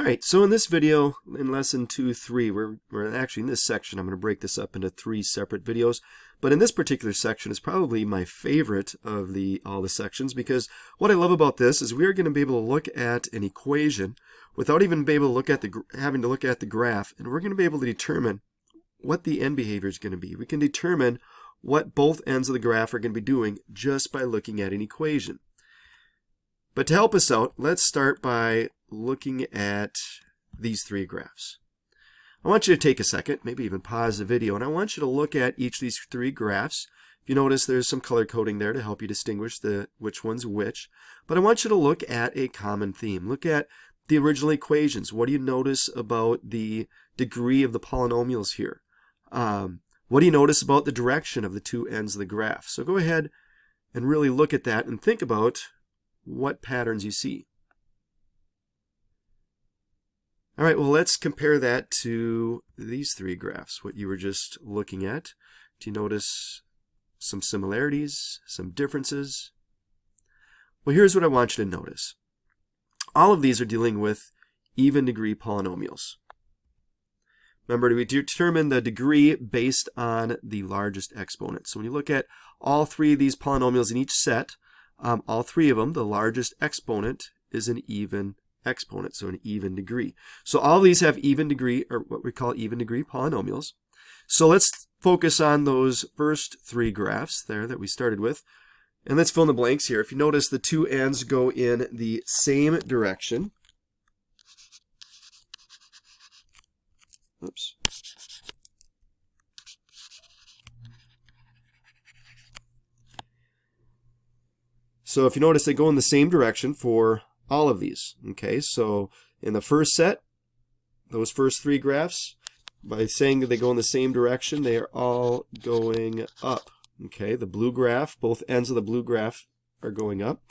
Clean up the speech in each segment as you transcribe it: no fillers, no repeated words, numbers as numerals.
Alright, so in this video, in lesson 2.3, we're actually in this section, I'm going to break this up into 3 separate videos. But in this particular section is probably my favorite of all the sections, because what I love about this is we are going to be able to look at an equation without even being able to look at having to look at the graph, and we're going to be able to determine what the end behavior is going to be. We can determine what both ends of the graph are going to be doing just by looking at an equation. But to help us out, let's start by looking at these 3 graphs. I want you to take a second, maybe even pause the video, and I want you to look at each of these 3 graphs. If you notice, there's some color coding there to help you distinguish which one's which. But I want you to look at a common theme. Look at the original equations. What do you notice about the degree of the polynomials here? What do you notice about the direction of the 2 ends of the graph? So go ahead and really look at that and think about what patterns you see. All right, well, let's compare that to these 3 graphs, what you were just looking at. Do you notice some similarities, some differences? Well, here's what I want you to notice. All of these are dealing with even degree polynomials. Remember, we determine the degree based on the largest exponent. So when you look at all 3 of these polynomials in each set, all 3 of them, the largest exponent is an even exponent, so an even degree. So all of these have even degree, or what we call even degree polynomials. So let's focus on those first 3 graphs there that we started with, and let's fill in the blanks here. If you notice, the 2 ends go in the same direction. Oops. So if you notice, they go in the same direction for all of these. Okay, so in the first set, those first 3 graphs, by saying that they go in the same direction, they are all going up. Okay, the blue graph, both ends of the blue graph are going up.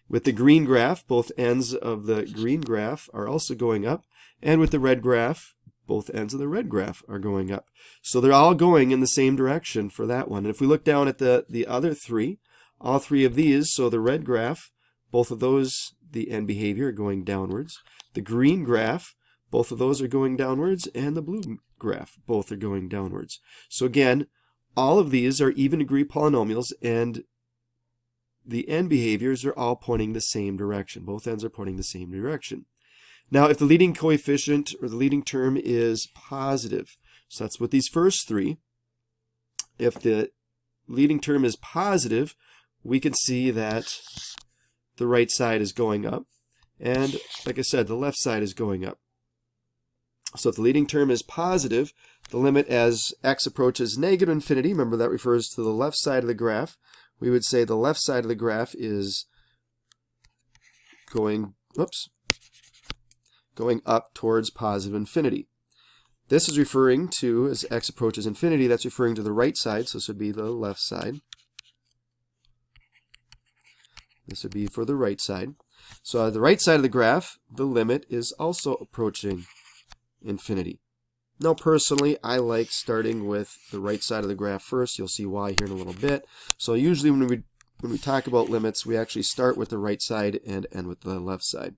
With the green graph, both ends of the green graph are also going up. And with the red graph, both ends of the red graph are going up. So they're all going in the same direction for that one. And if we look down at the other 3, all 3 of these, so the red graph, both of those, the end behavior are going downwards. The green graph, both of those are going downwards, and the blue graph, both are going downwards. So again, all of these are even degree polynomials, and the end behaviors are all pointing the same direction. Both ends are pointing the same direction. Now, if the leading coefficient or the leading term is positive, so that's what these first 3, if the leading term is positive, we can see that the right side is going up, and like I said, the left side is going up. So if the leading term is positive, the limit as x approaches negative infinity, remember that refers to the left side of the graph, we would say the left side of the graph is going up towards positive infinity. This is referring to, as x approaches infinity, that's referring to the right side, so this would be the left side. This would be for the right side. So the right side of the graph, the limit is also approaching infinity. Now personally, I like starting with the right side of the graph first. You'll see why here in a little bit. So usually when we talk about limits, we actually start with the right side and end with the left side.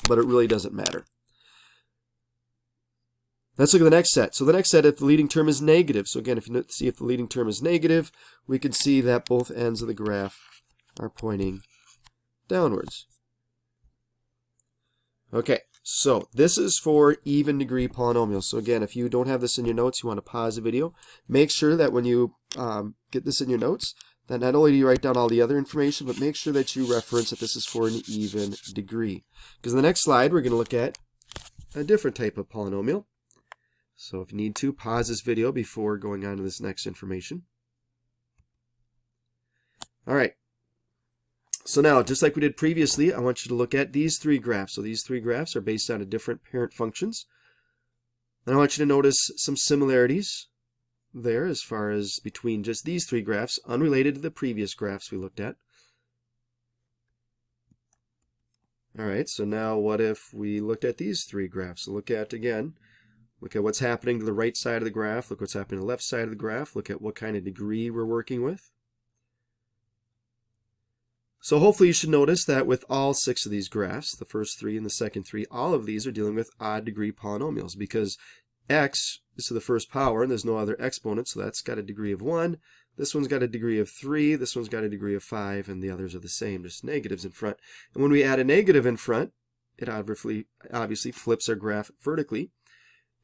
But it really doesn't matter. Let's look at the next set. So the next set, if the leading term is negative. So again, if you see if the leading term is negative, we can see that both ends of the graph are pointing downwards. Okay, so this is for even degree polynomials. So again, if you don't have this in your notes, you want to pause the video. Make sure that when you get this in your notes, that not only do you write down all the other information, but make sure that you reference that this is for an even degree. Because in the next slide, we're going to look at a different type of polynomial. So if you need to, pause this video before going on to this next information. All right. So now, just like we did previously, I want you to look at these 3 graphs. So these 3 graphs are based on different parent functions. And I want you to notice some similarities there as far as between just these 3 graphs, unrelated to the previous graphs we looked at. All right, so now what if we looked at these 3 graphs? So look at what's happening to the right side of the graph, look what's happening to the left side of the graph, look at what kind of degree we're working with. So hopefully you should notice that with all 6 of these graphs, the first 3 and the second 3, all of these are dealing with odd degree polynomials because x is to the first power and there's no other exponent, so that's got a degree of 1. This one's got a degree of 3, this one's got a degree of 5, and the others are the same, just negatives in front. And when we add a negative in front, it obviously flips our graph vertically.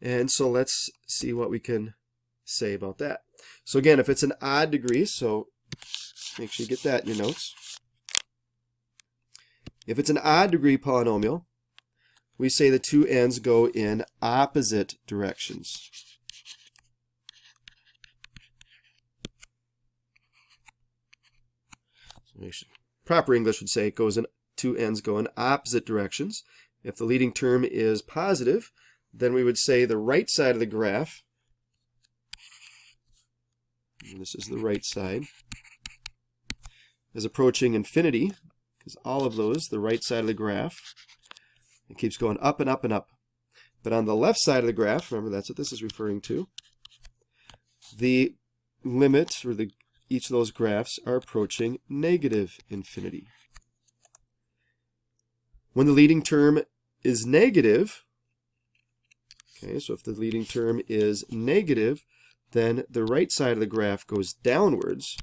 And so let's see what we can say about that. So again, if it's an odd degree, so make sure you get that in your notes. If it's an odd degree polynomial, we say the two ends go in opposite directions. So proper English would say it goes in, two ends go in opposite directions. If the leading term is positive, then we would say the right side of the graph, and this is the right side, is approaching infinity, because all of those, the right side of the graph, it keeps going up and up and up. But on the left side of the graph, remember that's what this is referring to, the limit, or each of those graphs are approaching negative infinity. When the leading term is negative, okay, so if the leading term is negative, then the right side of the graph goes downwards,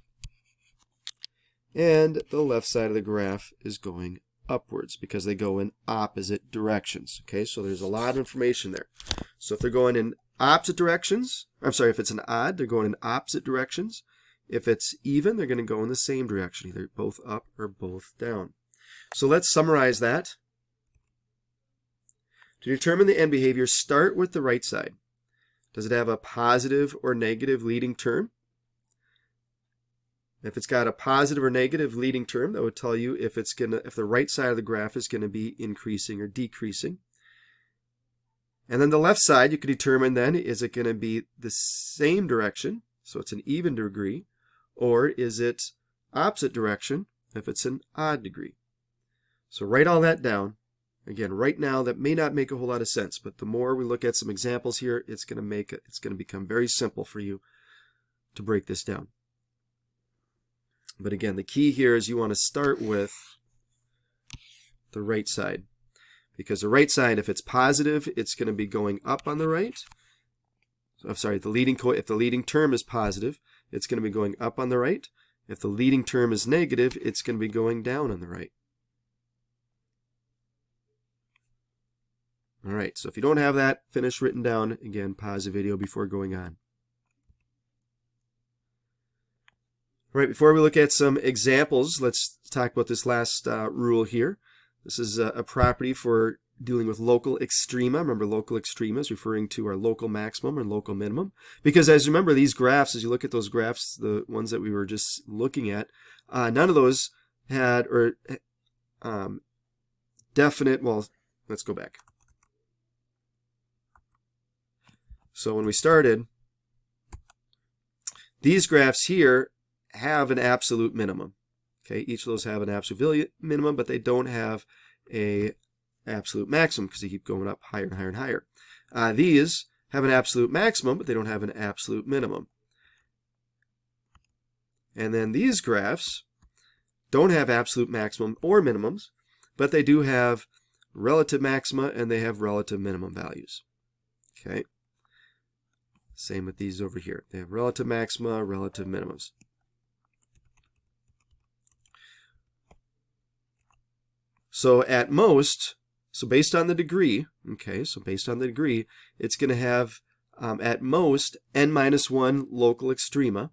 and the left side of the graph is going upwards because they go in opposite directions. Okay, so there's a lot of information there. So if they're going in opposite directions, if it's an odd, they're going in opposite directions. If it's even, they're going to go in the same direction, either both up or both down. So let's summarize that. To determine the end behavior, start with the right side. Does it have a positive or negative leading term? If it's got a positive or negative leading term, that would tell you if the right side of the graph is going to be increasing or decreasing. And then the left side, you can determine then, is it going to be the same direction, so it's an even degree, or is it opposite direction if it's an odd degree? So write all that down. Again, right now that may not make a whole lot of sense, but the more we look at some examples here, it's going to become very simple for you to break this down. But again, the key here is you want to start with the right side, because the right side, if it's positive, it's going to be going up on the right. If the leading term is positive, it's going to be going up on the right. If the leading term is negative, it's going to be going down on the right. All right, so if you don't have that finished written down, again, pause the video before going on. All right, before we look at some examples, let's talk about this last rule here. This is a property for dealing with local extrema. Remember, local extrema is referring to our local maximum and local minimum. Because as you remember, these graphs, as you look at those graphs, the ones that we were just looking at, none of those had definite, well, let's go back. So when we started, these graphs here have an absolute minimum. Okay, each of those have an absolute minimum, but they don't have a absolute maximum because they keep going up higher and higher and higher. These have an absolute maximum, but they don't have an absolute minimum. And then these graphs don't have absolute maximum or minimums, but they do have relative maxima and they have relative minimum values. Okay. Same with these over here. They have relative maxima, relative minimums. So at most, so based on the degree, okay, so based on the degree, it's going to have at most n-1 local extrema,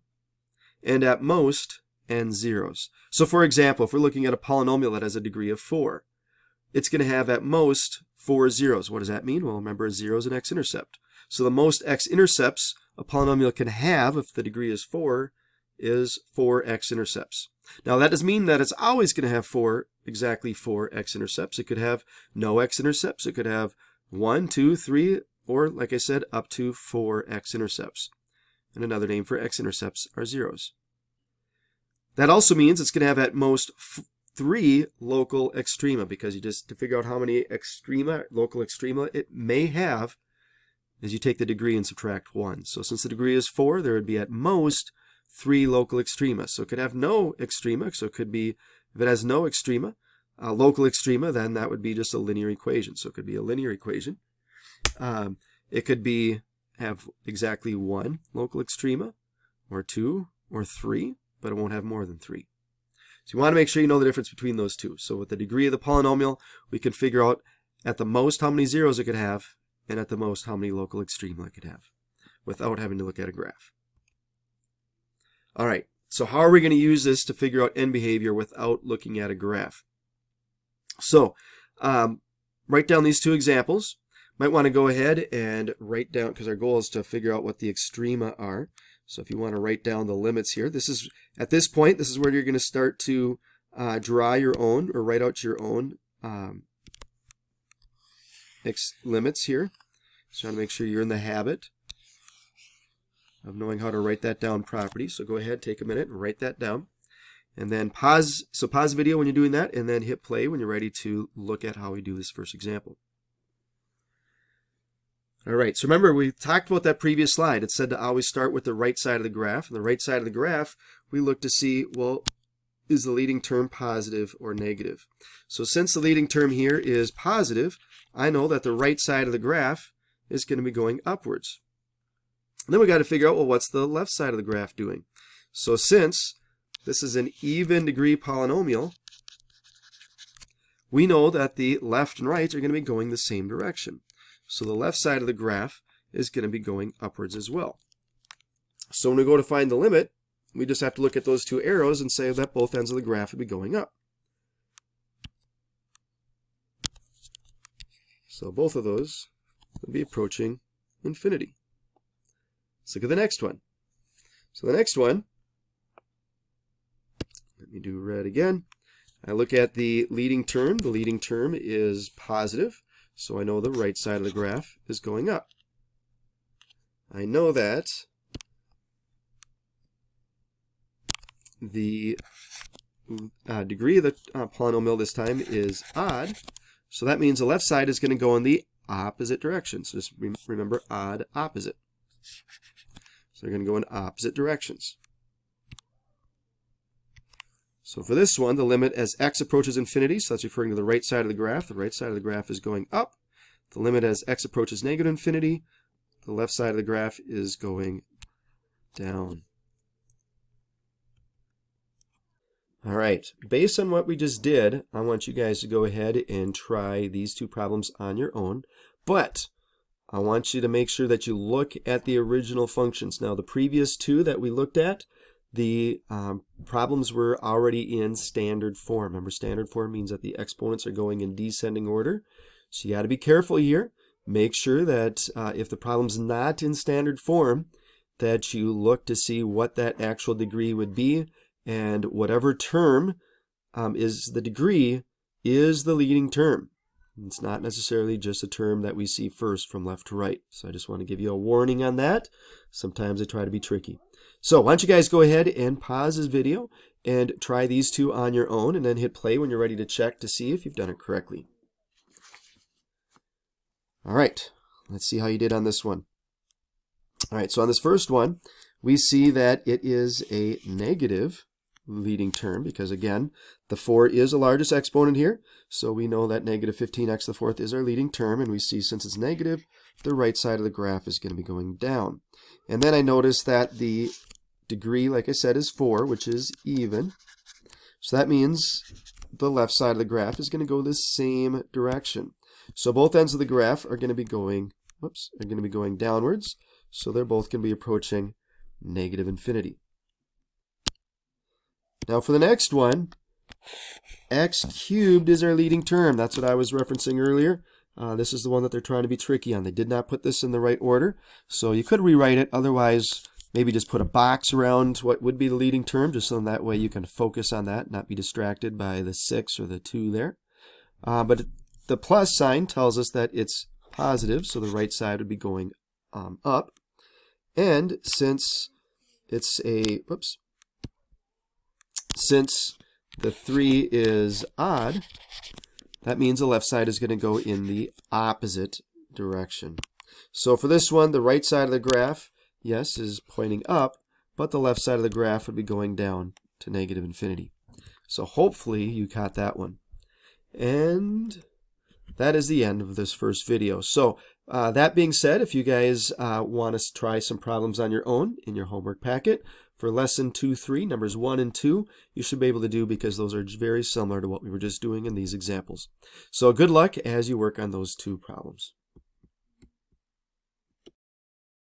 and at most n zeros. So for example, if we're looking at a polynomial that has a degree of 4, it's going to have at most 4 zeros. What does that mean? Well, remember, a zero is an x-intercept. So the most x-intercepts a polynomial can have, if the degree is 4, is 4 x-intercepts. Now that doesn't mean that it's always going to have exactly 4 x-intercepts. It could have no x-intercepts. It could have 1, 2, 3, or like I said, up to 4 x-intercepts. And another name for x-intercepts are zeros. That also means it's going to have at most 3 local extrema, because you just, to figure out how many local extrema it may have, is you take the degree and subtract 1. So since the degree is 4, there would be at most 3 local extrema. So it could have no extrema, so it could be If it has no extrema, local extrema, then that would be just a linear equation. So it could be a linear equation. It could have exactly one local extrema, or two, or three, but it won't have more than three. So you want to make sure you know the difference between those two. So with the degree of the polynomial, we can figure out at the most how many zeros it could have, and at the most how many local extrema it could have, without having to look at a graph. All right, so how are we going to use this to figure out end behavior without looking at a graph? So write down these two examples. Might want to go ahead and write down, because our goal is to figure out what the extrema are. So if you want to write down the limits here, at this point, this is where you're going to start to draw your own, or write out your own limits here. So you want to make sure you're in the habit of knowing how to write that down properly. So go ahead, take a minute and write that down. And then pause the video when you're doing that, and then hit play when you're ready to look at how we do this first example. All right, so remember we talked about that previous slide. It said to always start with the right side of the graph. And the right side of the graph, we look to see, well, is the leading term positive or negative? So since the leading term here is positive, I know that the right side of the graph is going to be going upwards. And then we got to figure out, well, what's the left side of the graph doing? So since this is an even degree polynomial, we know that the left and right are going to be going the same direction. So the left side of the graph is going to be going upwards as well. So when we go to find the limit, we just have to look at those two arrows and say that both ends of the graph would be going up. So both of those would be approaching infinity. Let's look at the next one. So the next one, let me do red again. I look at the leading term. The leading term is positive, so I know the right side of the graph is going up. I know that the degree of the polynomial this time is odd, so that means the left side is going to go in the opposite direction. So just remember odd, opposite. So they're going to go in opposite directions. So for this one, the limit as x approaches infinity, so that's referring to the right side of the graph. The right side of the graph is going up. The limit as x approaches negative infinity, the left side of the graph is going down. All right, based on what we just did, I want you guys to go ahead and try these two problems on your own, but I want you to make sure that you look at the original functions. Now, the previous two that we looked at, the problems were already in standard form. Remember, standard form means that the exponents are going in descending order. So you got to be careful here. Make sure that if the problem's not in standard form, that you look to see what that actual degree would be, and whatever term is the degree is the leading term. It's not necessarily just a term that we see first from left to right. So I just want to give you a warning on that. Sometimes I try to be tricky. So why don't you guys go ahead and pause this video and try these two on your own, and then hit play when you're ready to check to see if you've done it correctly. All right, let's see how you did on this one. All right, so on this first one, we see that it is a negative leading term because, again, the 4 is the largest exponent here. So we know that negative 15x to the 4th is our leading term, and we see since it's negative, the right side of the graph is going to be going down. And then I notice that the degree, like I said, is 4, which is even. So that means the left side of the graph is going to go the same direction. So both ends of the graph are going to be going, downwards. So they're both going to be approaching negative infinity. Now for the next one, x cubed is our leading term. That's what I was referencing earlier. This is the one that they're trying to be tricky on. They did not put this in the right order. So you could rewrite it. Otherwise, maybe just put a box around what would be the leading term, just so that way you can focus on that, not be distracted by the 6 or the 2 there. But the plus sign tells us that it's positive, so the right side would be going up. And since it's a, since the 3 is odd, that means the left side is going to go in the opposite direction. So for this one, the right side of the graph, yes, is pointing up, but the left side of the graph would be going down to negative infinity. So hopefully you caught that one. And that is the end of this first video. So that being said, if you guys want to try some problems on your own in your homework packet for lesson 2-3, numbers 1 and 2, you should be able to do, because those are very similar to what we were just doing in these examples. So good luck as you work on those two problems.